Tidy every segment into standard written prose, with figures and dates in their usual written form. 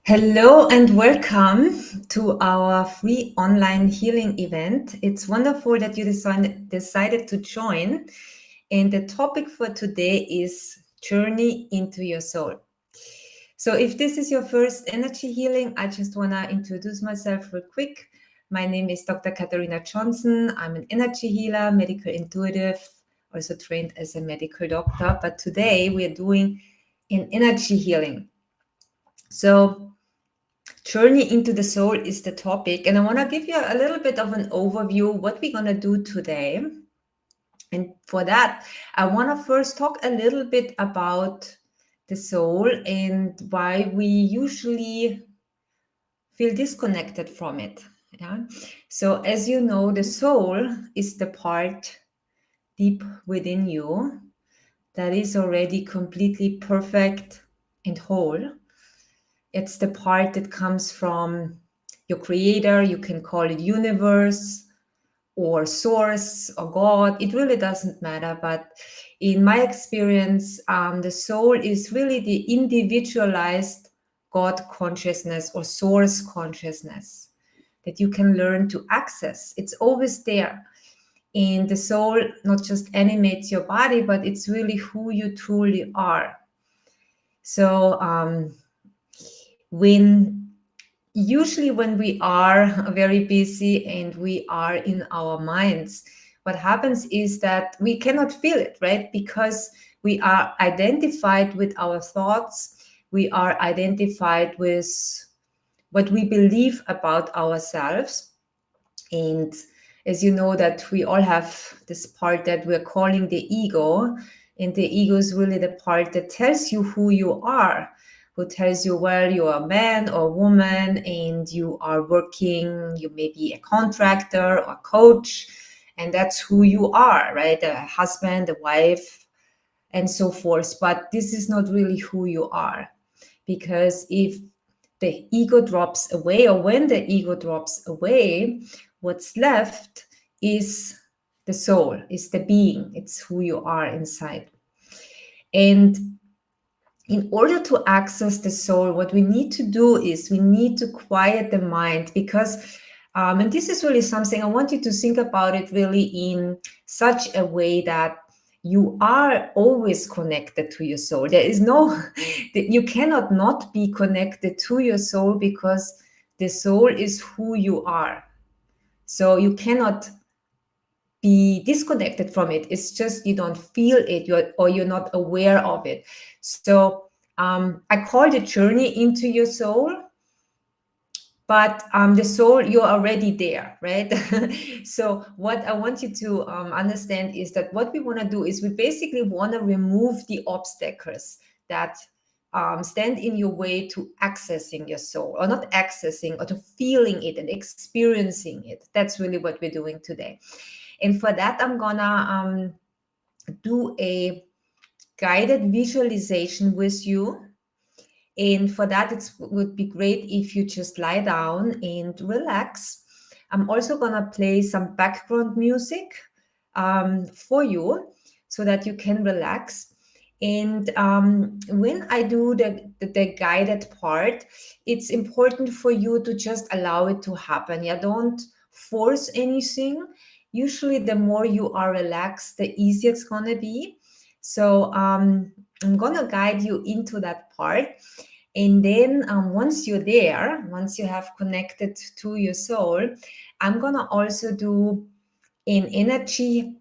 Hello and welcome to our free online healing event. It's wonderful that you decided to join. And the topic for today is Journey into Your Soul. So, if this is your first energy healing, I just want to introduce myself real quick. My name is Dr. Katharina Johnson. I'm an energy healer, medical intuitive, also trained as a medical doctor. But today we are doing an energy healing. So, Journey into the Soul is the topic, and I want to give you a little bit of an overview what we're going to do today. And for that, I want to first talk a little bit about the soul and why we usually feel disconnected from it. Yeah. So, as you know, the soul is the part deep within you that is already completely perfect and whole. It's the part that comes from your creator. You can call it universe or source or God. It really doesn't matter. But in my experience, the soul is really the individualized God consciousness or source consciousness that you can learn to access. It's always there. And the soul not just animates your body, but it's really who you truly are. So, when we are very busy and we are in our minds, what happens is that we cannot feel it, right? Because we are identified with our thoughts, we are identified with what we believe about ourselves. And as you know, that we all have this part that we're calling the ego, and the ego is really the part that tells you who you are, who tells you, well, you're a man or woman and you are working, you may be a contractor or a coach, and that's who you are, right? A husband, a wife, and so forth. But this is not really who you are, because if the ego drops away, or when the ego drops away, what's left is the soul, is the being. It's who you are inside. And in order to access the soul, what we need to do is we need to quiet the mind, because and this is really something I want you to think about it really in such a way that you are always connected to your soul. There is no, you cannot not be connected to your soul, because the soul is who you are. So you cannot be disconnected from it. It's just you don't feel it, you're not aware of it. So I call the journey into your soul, but the soul, you're already there, right? So what I want you to understand is that what we want to do is we basically want to remove the obstacles that stand in your way to accessing your soul, or not accessing, or to feeling it and experiencing it. That's really what we're doing today. And for that, I'm gonna do a guided visualization with you. And for that, it would be great if you just lie down and relax. I'm also gonna play some background music for you so that you can relax. And when I do the guided part, it's important for you to just allow it to happen. Yeah, don't force anything. Usually, the more you are relaxed, the easier it's gonna be. So I'm gonna guide you into that part. And then once you're there, once you have connected to your soul, I'm gonna also do an energy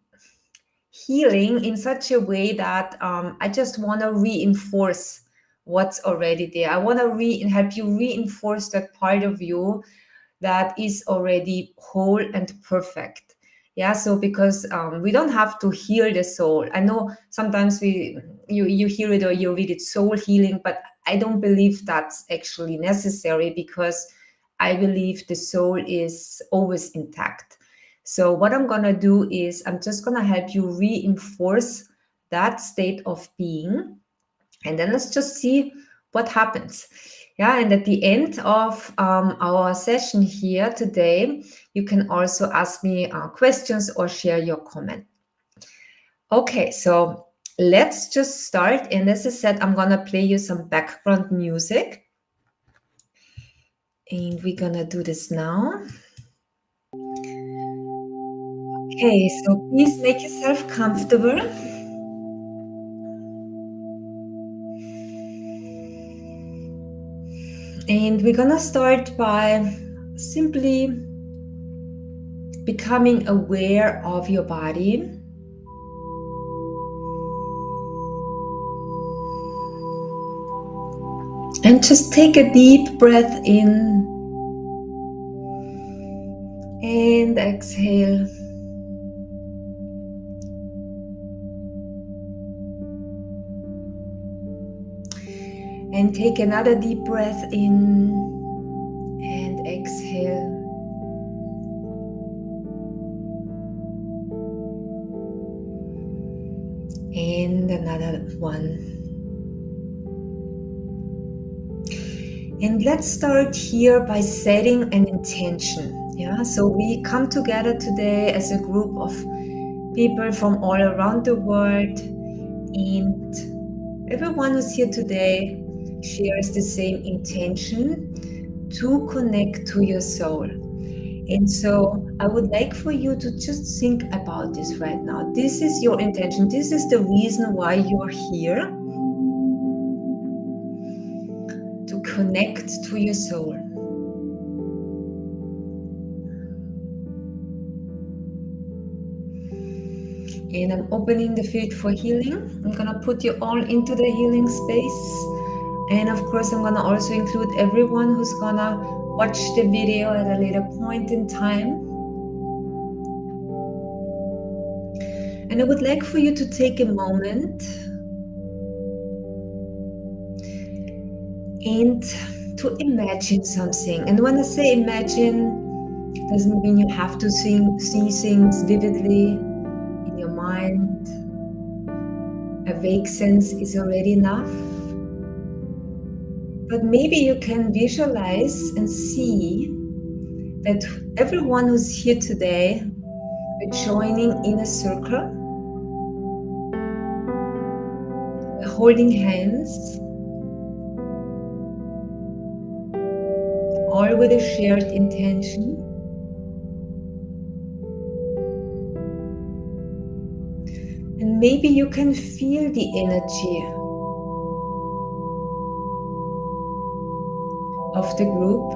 healing in such a way that I just want to reinforce what's already there. I want to help you reinforce that part of you that is already whole and perfect. Yeah, so because we don't have to heal the soul. I know sometimes you hear it or you read it, soul healing, but I don't believe that's actually necessary, because I believe the soul is always intact. So what I'm going to do is I'm just going to help you reinforce that state of being. And then let's just see what happens. Yeah, and at the end of our session here today, you can also ask me questions or share your comment. Okay, so let's just start. And as I said, I'm going to play you some background music. And we're gonna do this now. Okay, so please make yourself comfortable. And we're gonna start by simply becoming aware of your body. And just take a deep breath in and exhale. And take another deep breath in and exhale. And another one. And let's start here by setting an intention. Yeah, so we come together today as a group of people from all around the world, and everyone who's here today shares the same intention to connect to your soul. And so I would like for you to just think about this right now. This is your intention. This is the reason why you're here, to connect to your soul. And I'm opening the field for healing. I'm gonna put you all into the healing space. And of course, I'm gonna also include everyone who's gonna watch the video at a later point in time. And I would like for you to take a moment and to imagine something. And when I say imagine, doesn't mean you have to see things vividly in your mind. A vague sense is already enough. But maybe you can visualize and see that everyone who's here today, we're joining in a circle, we're holding hands, all with a shared intention. And maybe you can feel the energy of the group.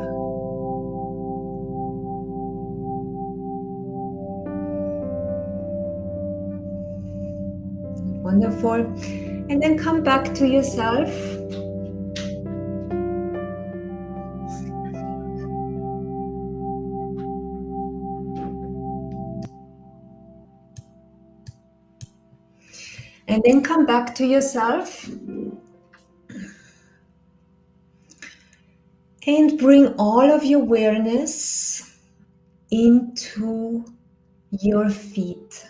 Wonderful. And then come back to yourself. And then come back to yourself. And bring all of your awareness into your feet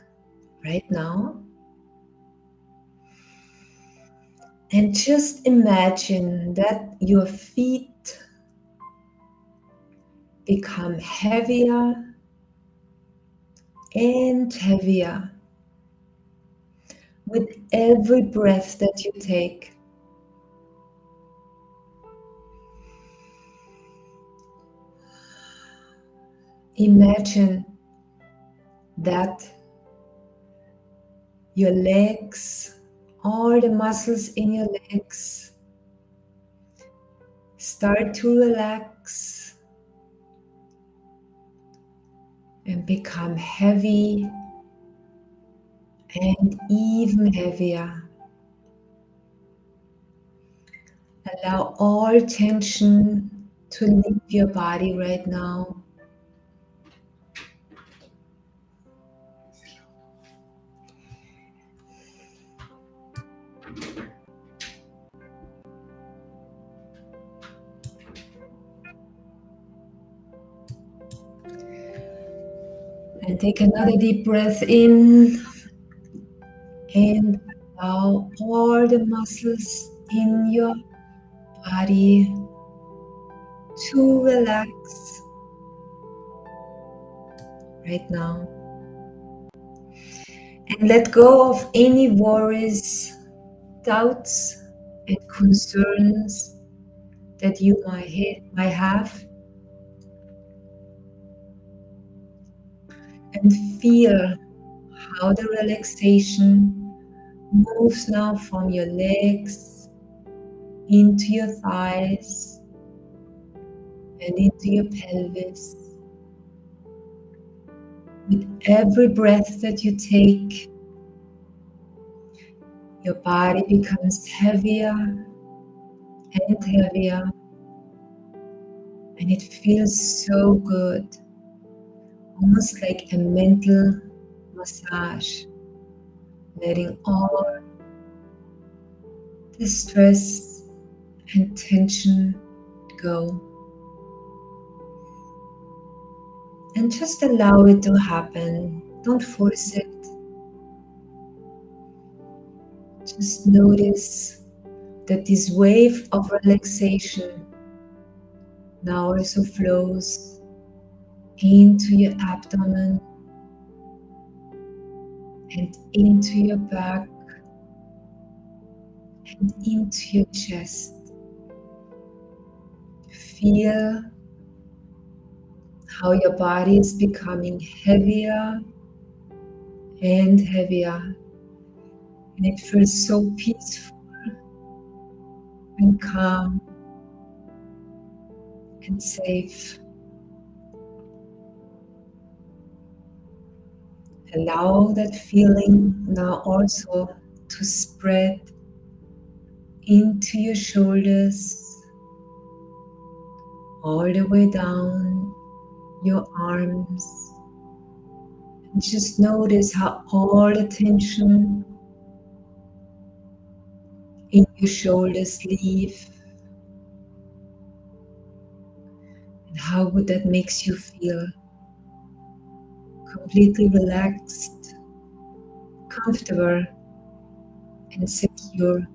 right now. And just imagine that your feet become heavier and heavier with every breath that you take. Imagine that your legs, all the muscles in your legs start to relax and become heavy and even heavier. Allow all tension to leave your body right now. And take another deep breath in and allow all the muscles in your body to relax right now. And let go of any worries, doubts, and concerns that you might have. and feel how the relaxation moves now from your legs into your thighs and into your pelvis. With every breath that you take, your body becomes heavier and heavier, and it feels so good, almost like a mental massage, letting all the stress and tension go. And just allow it to happen. Don't force it. Just notice that this wave of relaxation now also flows into your abdomen and into your back and into your chest. Feel how your body is becoming heavier and heavier, and it feels so peaceful and calm and safe. Allow that feeling now also to spread into your shoulders, all the way down your arms. And just notice how all the tension in your shoulders leave, and how good that makes you feel. Completely relaxed, comfortable, and secure.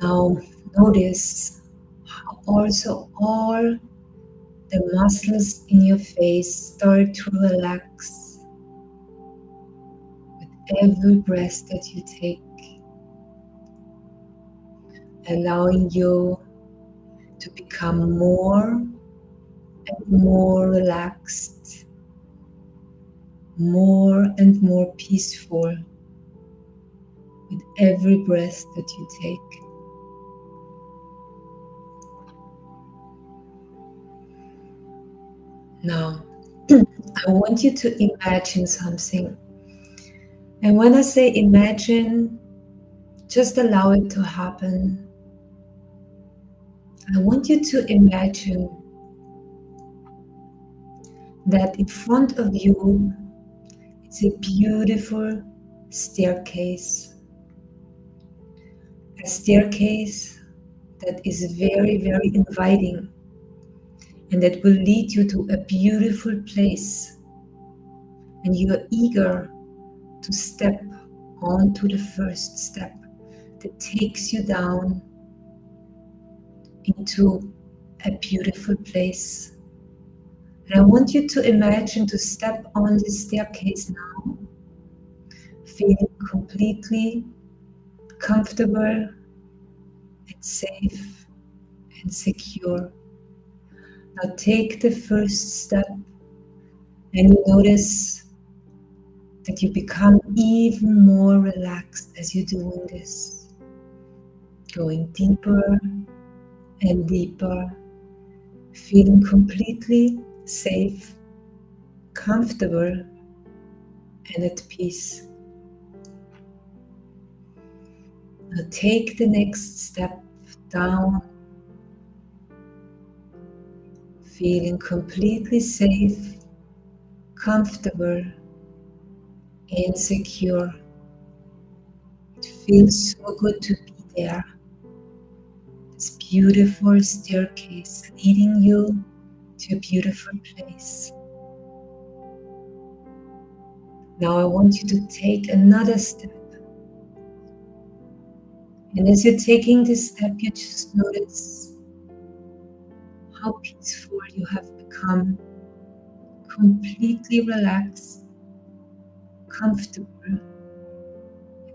Now notice how also all the muscles in your face start to relax with every breath that you take, allowing you to become more and more relaxed, more and more peaceful with every breath that you take. Now, I want you to imagine something. And when I say imagine, just allow it to happen. I want you to imagine that in front of you is a beautiful staircase. A staircase that is very, very inviting and that will lead you to a beautiful place. And you are eager to step onto the first step that takes you down into a beautiful place. And I want you to imagine to step on this staircase now, feeling completely comfortable and safe and secure. Now take the first step and you notice that you become even more relaxed as you're doing this, going deeper and deeper, feeling completely safe, comfortable, and at peace. Now take the next step down, feeling completely safe, comfortable, and secure. It feels so good to be there. This beautiful staircase leading you to a beautiful place. Now I want you to take another step. And as you're taking this step, you just notice how peaceful you have become, completely relaxed, comfortable, and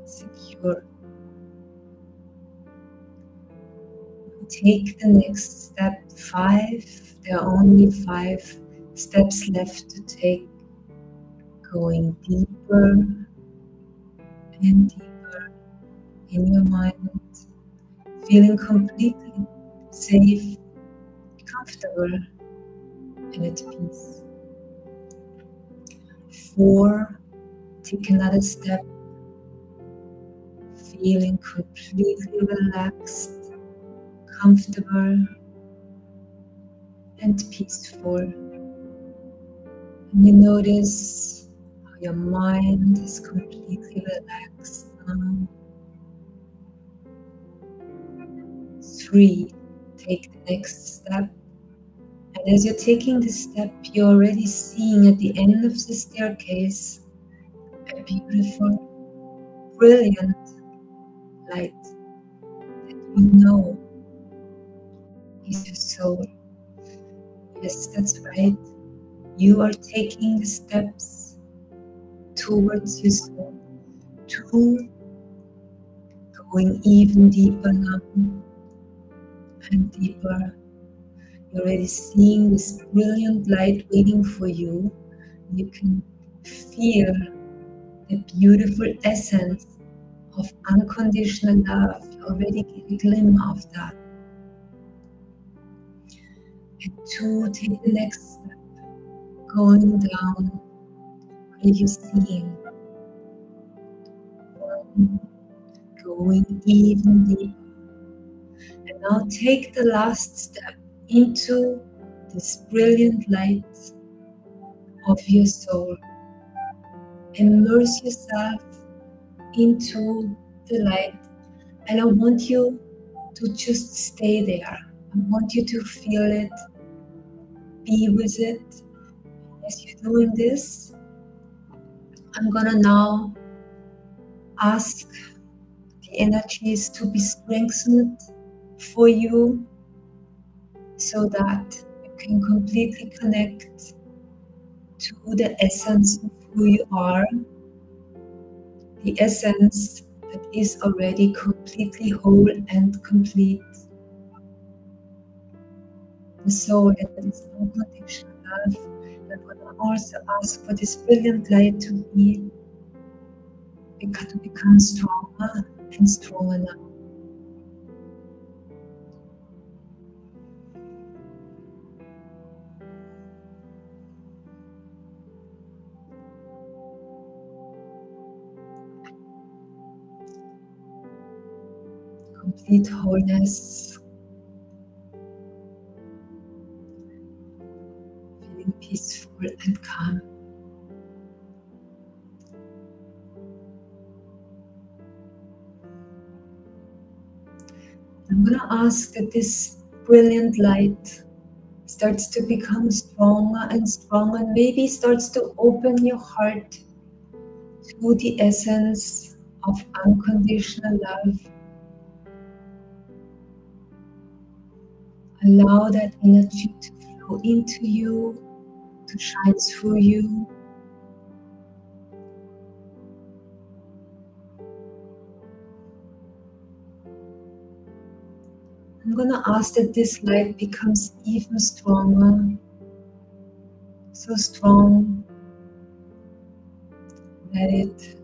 secure. take the next step. 5. There are only 5 steps left to take. Going deeper and deeper in your mind, feeling completely safe, comfortable, and at peace. 4. Take another step, feeling completely relaxed, comfortable, and peaceful. And you notice how your mind is completely relaxed now. 3. Take the next step. And as you're taking this step, you're already seeing at the end of the staircase a beautiful, brilliant light that you know is your soul. Yes, that's right. You are taking the steps towards your soul, to going even deeper now and deeper. You're already seeing this brilliant light waiting for you. You can feel the beautiful essence of unconditional love. You already get a glimmer of that. And 2, take the next step, going down. What are you seeing? 1, going even deeper. And now take the last step into this brilliant light of your soul. Immerse yourself into the light, and I want you to just stay there. I want you to feel it, be with it. As you're doing this, I'm gonna now ask the energies to be strengthened for you so that you can completely connect to the essence of who you are, the essence that is already completely whole and complete, the soul that is unconditional love. I'm going to also ask for this brilliant light to become stronger and stronger now. Complete wholeness, feeling peaceful and calm. I'm going to ask that this brilliant light starts to become stronger and stronger, and maybe starts to open your heart to the essence of unconditional love. Allow that energy to flow into you, to shine through you. I'm going to ask that this light becomes even stronger, so strong that it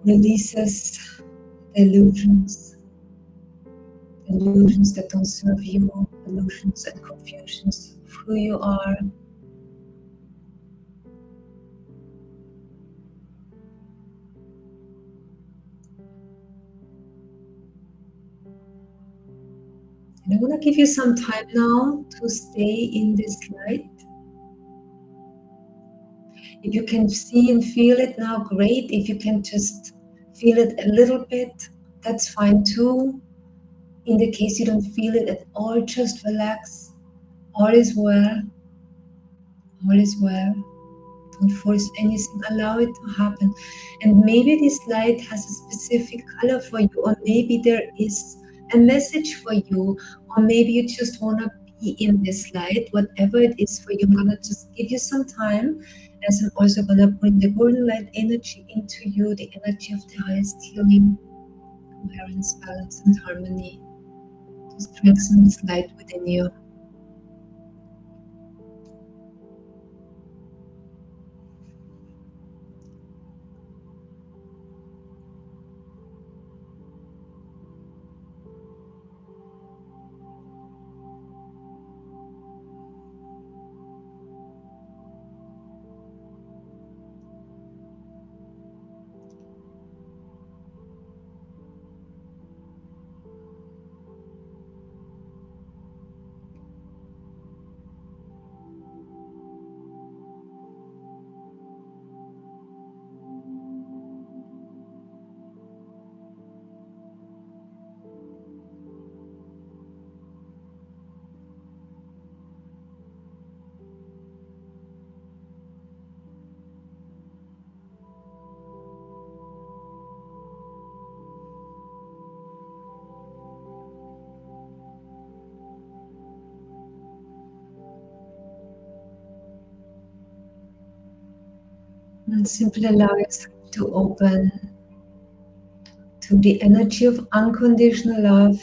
releases the illusions that don't serve you, illusions and confusions of who you are. And I want to give you some time now to stay in this light. If you can see and feel it now, great. If you can just feel it a little bit, that's fine too. In the case you don't feel it at all, just relax. All is well. All is well. Don't force anything. Allow it to happen. And maybe this light has a specific color for you, or maybe there is a message for you, or maybe you just want to be in this light. Whatever it is for you, I'm going to just give you some time, as I'm also going to bring the golden light energy into you, the energy of the highest healing, coherence, balance, and harmony to strengthen this light within you. And simply allow yourself to open to the energy of unconditional love,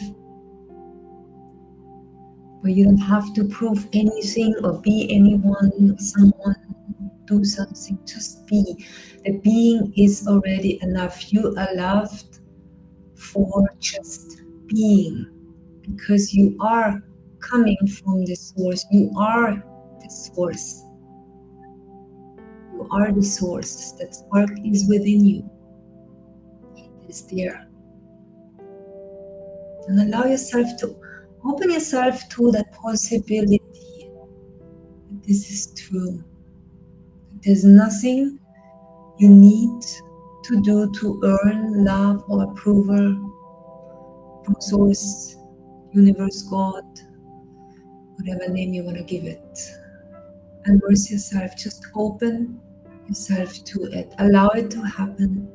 where you don't have to prove anything or be anyone or someone, do something, just be. The being is already enough. You are loved for just being, because you are coming from the source. You are the source. You are the source. That spark is within you. It is there. And allow yourself to open yourself to that possibility that this is true. There's nothing you need to do to earn love or approval from source, universe, God, whatever name you want to give it. Immerse yourself, just open yourself to it, allow it to happen.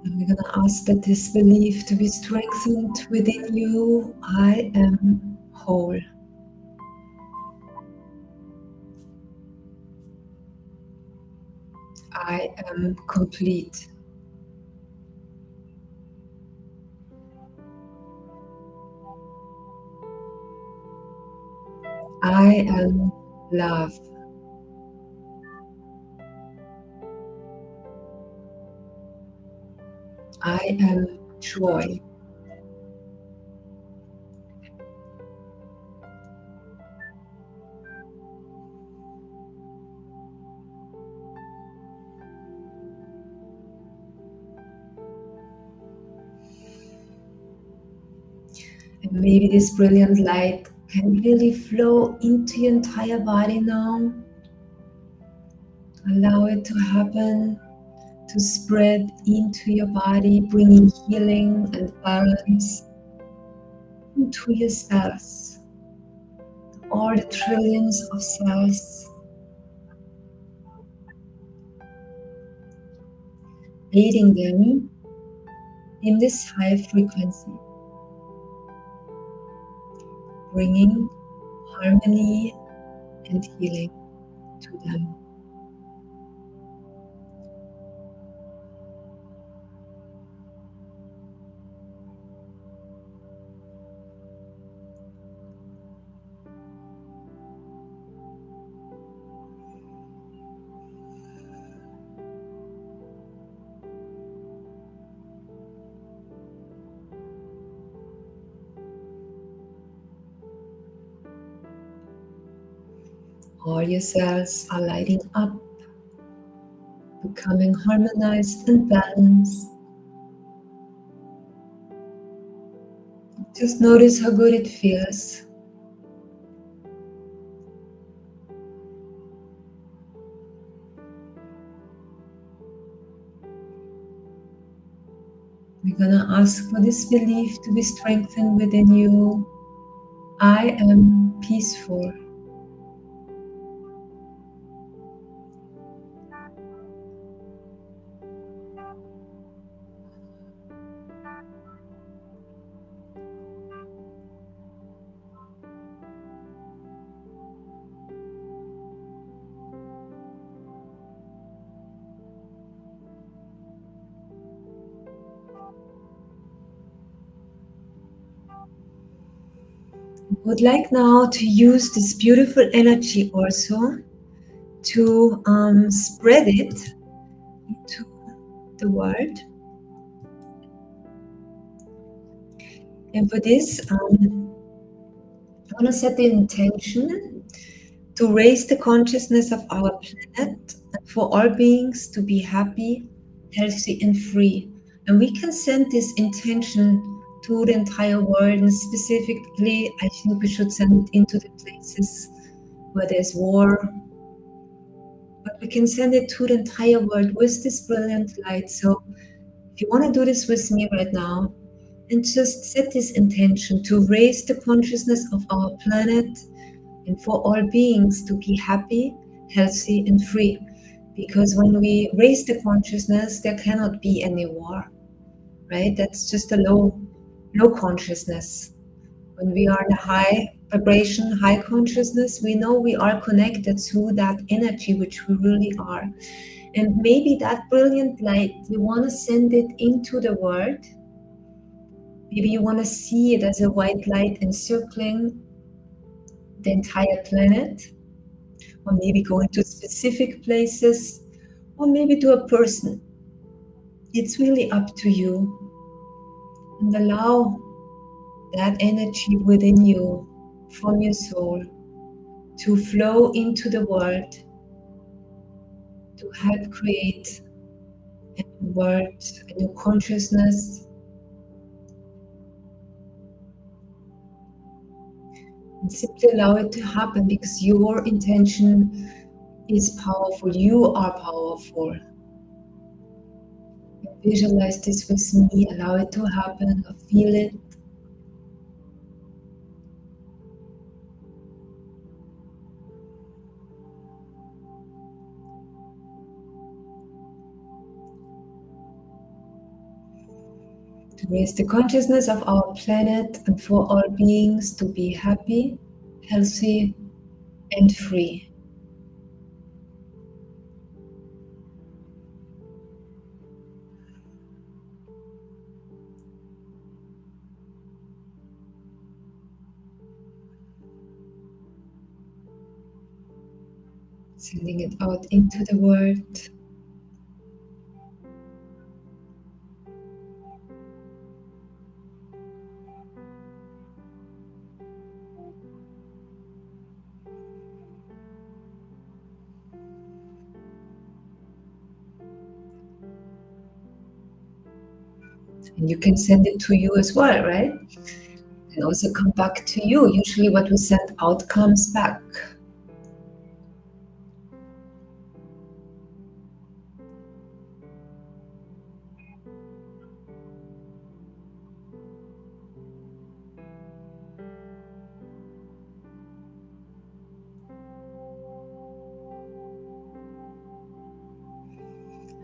And we're going to ask that this belief to be strengthened within you. I am whole. I am complete. I am love. I am joy. And maybe this brilliant light can really flow into your entire body now. Allow it to happen, to spread into your body, bringing healing and balance into your cells. All the trillions of cells, aiding them in this high frequency, bringing harmony and healing to them. All your cells are lighting up, becoming harmonized and balanced. Just notice how good it feels. We're gonna ask for this belief to be strengthened within you. I am peaceful. Would like now to use this beautiful energy also to spread it into the world. And for this, I want to set the intention to raise the consciousness of our planet and for all beings to be happy, healthy, and free. And we can send this intention to the entire world. And specifically, I think we should send it into the places where there's war. But we can send it to the entire world with this brilliant light. So if you want to do this with me right now, and just set this intention to raise the consciousness of our planet and for all beings to be happy, healthy, and free. Because when we raise the consciousness, there cannot be any war, right? That's just a low consciousness. When we are in a high vibration, high consciousness, we know we are connected to that energy, which we really are. And maybe that brilliant light, you want to send it into the world. Maybe you want to see it as a white light encircling the entire planet, or maybe going to specific places, or maybe to a person. It's really up to you. And allow that energy within you, from your soul, to flow into the world, to help create a new world, a new consciousness. And simply allow it to happen, because your intention is powerful. You are powerful. Visualize this with me, allow it to happen, feel it. To raise the consciousness of our planet and for all beings to be happy, healthy, and free. Sending it out into the world. And you can send it to you as well, right? And also come back to you. Usually what we send out comes back.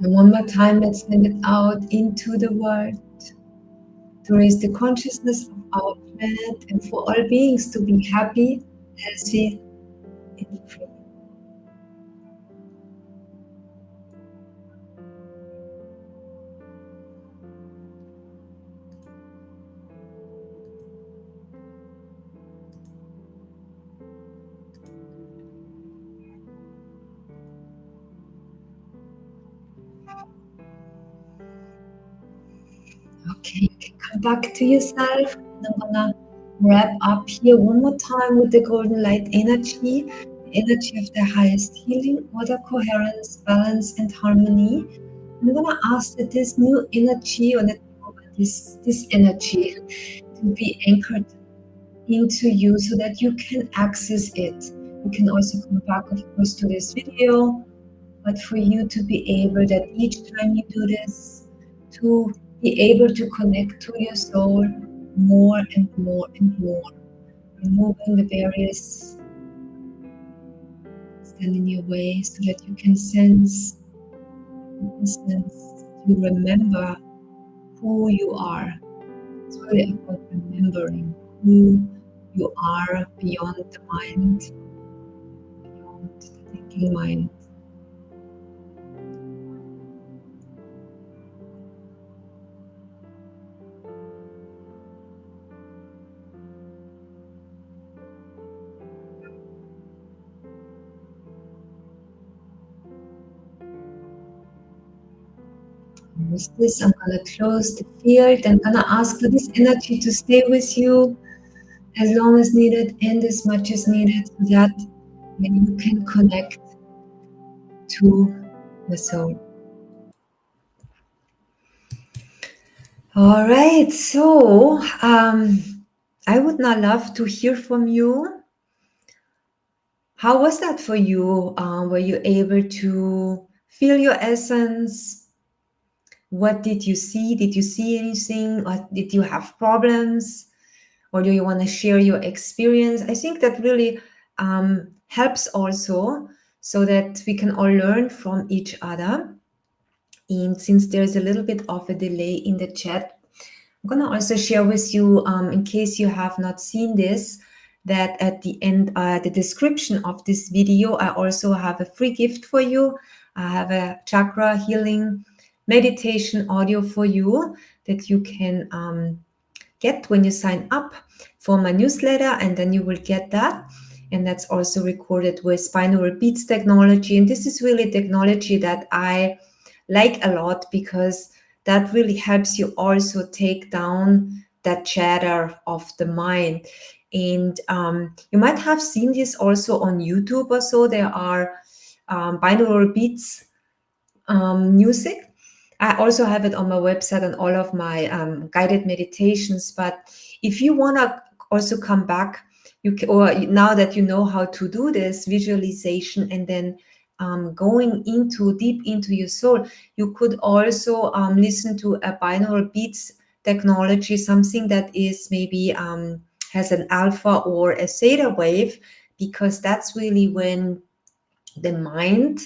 And one more time, let's send it out into the world to raise the consciousness of our planet and for all beings to be happy, healthy, and free. Okay, you can come back to yourself. And I'm gonna wrap up here one more time with the golden light energy, the energy of the highest healing, order, coherence, balance, and harmony. I'm gonna ask that this new energy, or this energy, to be anchored into you so that you can access it. You can also come back, of course, to this video, but for you to be able that each time you do this, to be able to connect to your soul more and more and more, removing the barriers that stand in your way so that you can sense, you remember who you are. It's really about remembering who you are beyond the mind, beyond the thinking mind. with this, I'm gonna close the field and gonna ask for this energy to stay with you as long as needed and as much as needed so that when you can connect to the soul. All right, so I would now love to hear from you. How was that for you? Were you able to feel your essence? What did you see? Did you see anything? Or did you have problems? Or do you want to share your experience? I think that really helps also so that we can all learn from each other. And since there's a little bit of a delay in the chat, I'm going to also share with you, in case you have not seen this, that at the end, the description of this video, I also have a free gift for you. I have a chakra healing meditation audio for you that you can get when you sign up for my newsletter, and then you will get that. And that's also recorded with binaural beats technology. And this is really technology that I like a lot because that really helps you also take down that chatter of the mind. And you might have seen this also on YouTube or so. There are binaural beats music. I also have it on my website and all of my guided meditations. But if you want to also come back, you can, or now that you know how to do this visualization and then going into deep into your soul, you could also listen to a binaural beats technology, something that is maybe has an alpha or a theta wave, because that's really when the mind,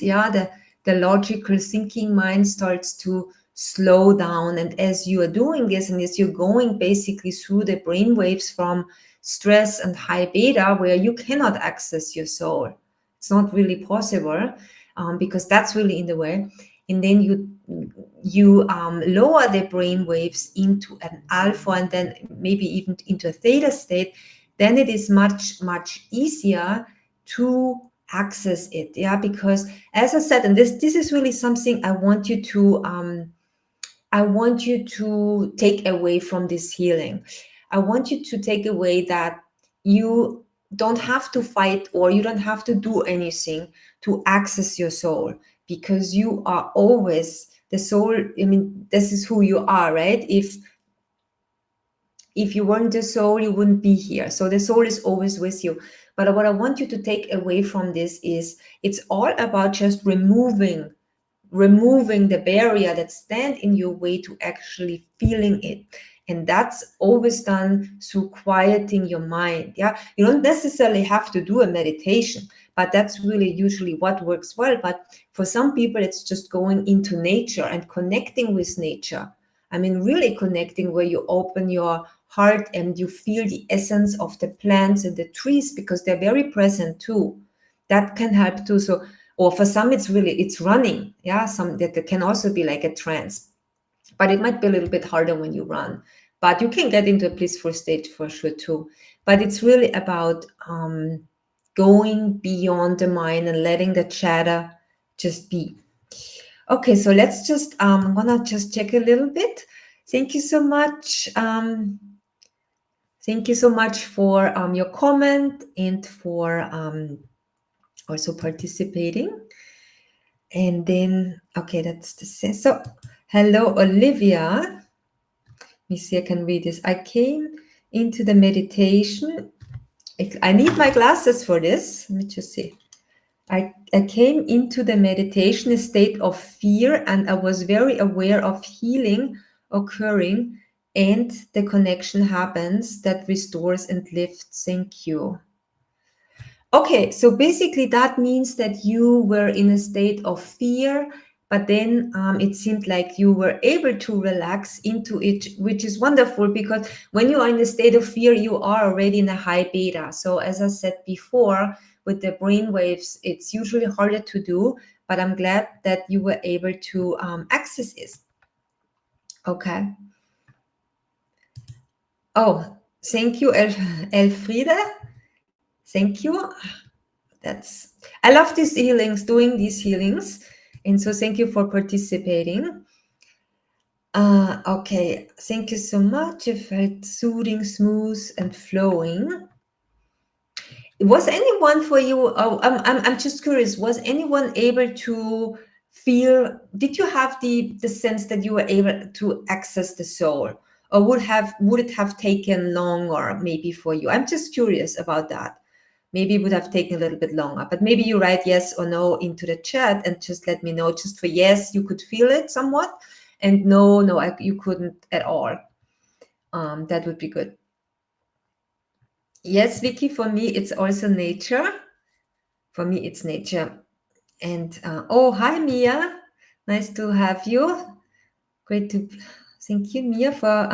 the logical thinking mind starts to slow down. And as you are doing this, and as you're going basically through the brain waves from stress and high beta, where you cannot access your soul, it's not really possible, because that's really in the way. And then you lower the brain waves into an alpha, and then maybe even into a theta state. Then it is much easier to access it, because as I said, and this is really something I want you to take away from this healing. I want you to take away that you don't have to fight, or you don't have to do anything to access your soul, because you are always the soul. I mean, this is who you are, right? If you weren't the soul, you wouldn't be here. So the soul is always with you. But what I want you to take away from this is it's all about just removing the barrier that stand in your way to actually feeling it. And that's always done through quieting your mind. You don't necessarily have to do a meditation, but that's really usually what works well. But for some people, it's just going into nature and connecting with nature. I mean, really connecting, where you open your heart and you feel the essence of the plants and the trees, because they're very present too. That can help too. So, or for some, it's running. Some that can also be like a trance, but it might be a little bit harder when you run. But you can get into a blissful state for sure too. But it's really about going beyond the mind and letting the chatter just be. Okay, so let's just, I'm gonna just check a little bit. Thank you so much. Thank you so much for your comment and for also participating. And then, okay, that's the same. So, hello, Olivia. Let me see, I can read this. I came into the meditation. I need my glasses for this. Let me just see. I came into the meditation a state of fear, and I was very aware of healing occurring, and the connection happens that restores and lifts. Thank you. Okay, so basically that means that you were in a state of fear, but then it seemed like you were able to relax into it, which is wonderful, because when you are in a state of fear, you are already in a high beta. So as I said before, with the brain waves, it's usually harder to do, but I'm glad that you were able to access it. Okay. Oh, thank you, Elfriede. Thank you. I love these healings, doing these healings. And so thank you for participating. Okay, thank you so much. It felt soothing, smooth, and flowing. Was anyone for you? Oh, I'm just curious. Was anyone able to feel? Did you have the sense that you were able to access the soul, or would it have taken longer maybe for you? I'm just curious about that. Maybe it would have taken a little bit longer, but maybe you write yes or no into the chat and just let me know. Just for yes, you could feel it somewhat, and no, no, you couldn't at all. That would be good. Yes, Vicky, for me, it's also nature. For me, it's nature. And oh, hi, Mia. Nice to have you. Great to thank you, Mia, for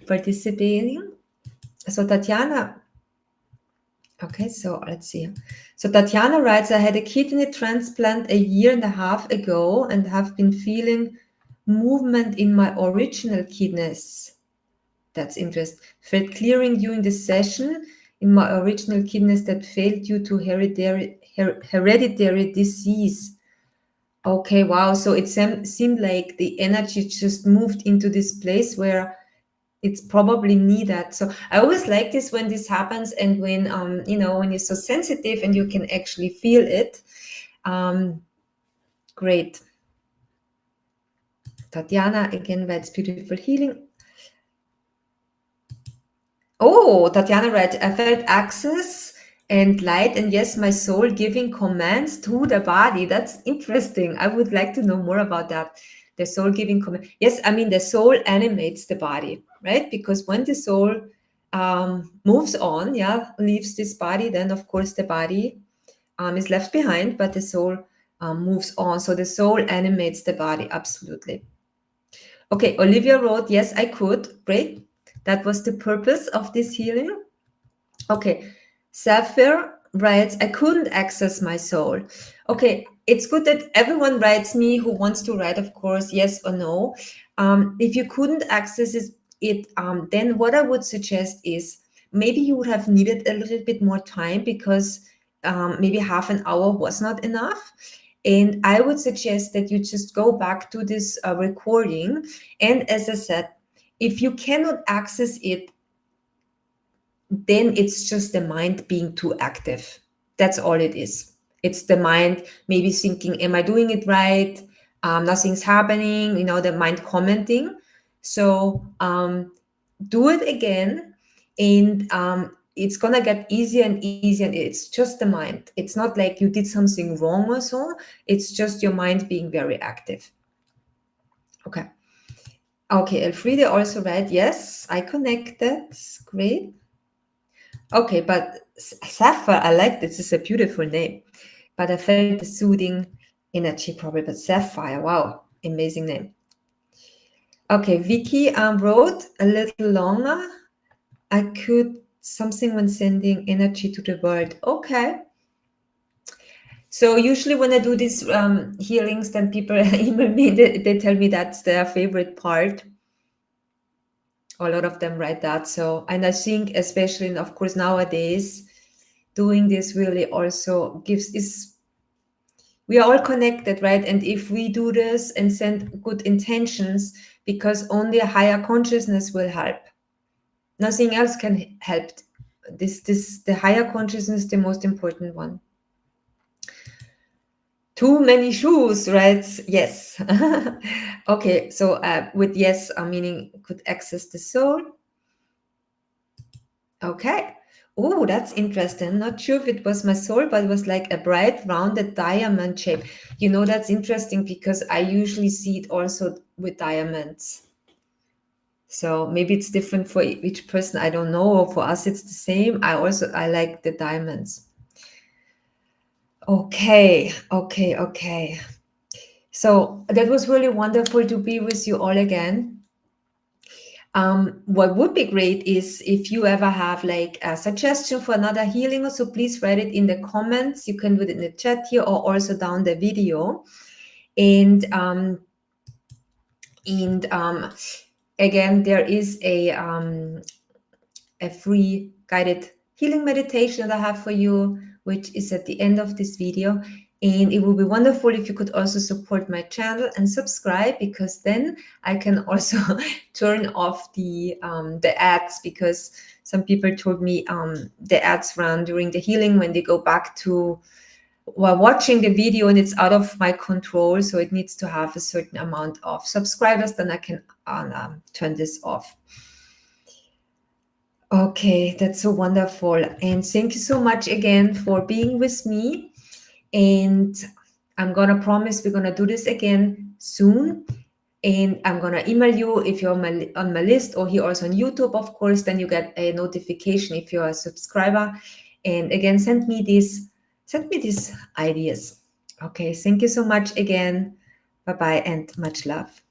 participating. So, Tatiana, okay, so let's see. So, Tatiana writes, I had a kidney transplant a year and a half ago and have been feeling movement in my original kidneys. That's interesting. Felt clearing during the session in my original kidneys that failed due to hereditary disease. Okay, wow. So it seemed like the energy just moved into this place where it's probably needed. So I always like this when this happens and when when you're so sensitive and you can actually feel it. Um, Great. Tatiana again writes beautiful healing. Oh, Tatiana writes, I felt access and light, and yes, my soul giving commands to the body. That's interesting. I would like to know more about that. The soul giving command. Yes, I mean, the soul animates the body, right? Because when the soul moves on, yeah, leaves this body, then of course the body is left behind, but the soul moves on. So the soul animates the body, absolutely. Okay, Olivia wrote, yes, I could. Great. That was the purpose of this healing. Okay, Sapphire writes, I couldn't access my soul. Okay, it's good that everyone writes me who wants to write, of course, yes or no. If you couldn't access it, then what I would suggest is maybe you would have needed a little bit more time because maybe half an hour was not enough. And I would suggest that you just go back to this recording. And as I said, if you cannot access it, then it's just the mind being too active. That's all it is. It's the mind maybe thinking, am I doing it right? Nothing's happening, the mind commenting. So do it again, and it's gonna get easier and easier. And it's just the mind. It's not like you did something wrong or so. It's just your mind being very active. Okay. Okay, Elfriede also read, yes, I connected. Great. Okay, but Sapphire, I like this. It's a beautiful name. But I felt the soothing energy probably. But Sapphire, wow, amazing name. Okay, Vicky wrote a little longer. I could something when sending energy to the world. Okay. So usually when I do these healings, then people email me. They tell me that's their favorite part. A lot of them write that. So, and I think especially, of course, nowadays, doing this really also we are all connected, right? And if we do this and send good intentions, because only a higher consciousness will help, nothing else can help. The higher consciousness, the most important one. Too many shoes, right? Yes. Okay, so with yes, meaning could access the soul. Okay. Oh, that's interesting. Not sure if it was my soul, but it was like a bright, rounded diamond shape. That's interesting because I usually see it also with diamonds. So maybe it's different for each person. I don't know. For us, it's the same. I like the diamonds. Okay, okay, okay. So that was really wonderful to be with you all again. What would be great is if you ever have like a suggestion for another healing, also please write it in the comments. You can do it in the chat here or also down the video. And again, there is a free guided healing meditation that I have for you, which is at the end of this video. And it would be wonderful if you could also support my channel and subscribe, because then I can also turn off the ads, because some people told me the ads run during the healing when they go back to while watching the video and it's out of my control. So it needs to have a certain amount of subscribers, then I can turn this off. Okay, that's so wonderful. And thank you so much again for being with me. And I'm gonna promise we're gonna do this again soon. And I'm gonna email you if you're on my list, or here also on YouTube, of course. Then you get a notification if you're a subscriber. And again, send me these ideas. Okay, thank you so much again. Bye bye and much love.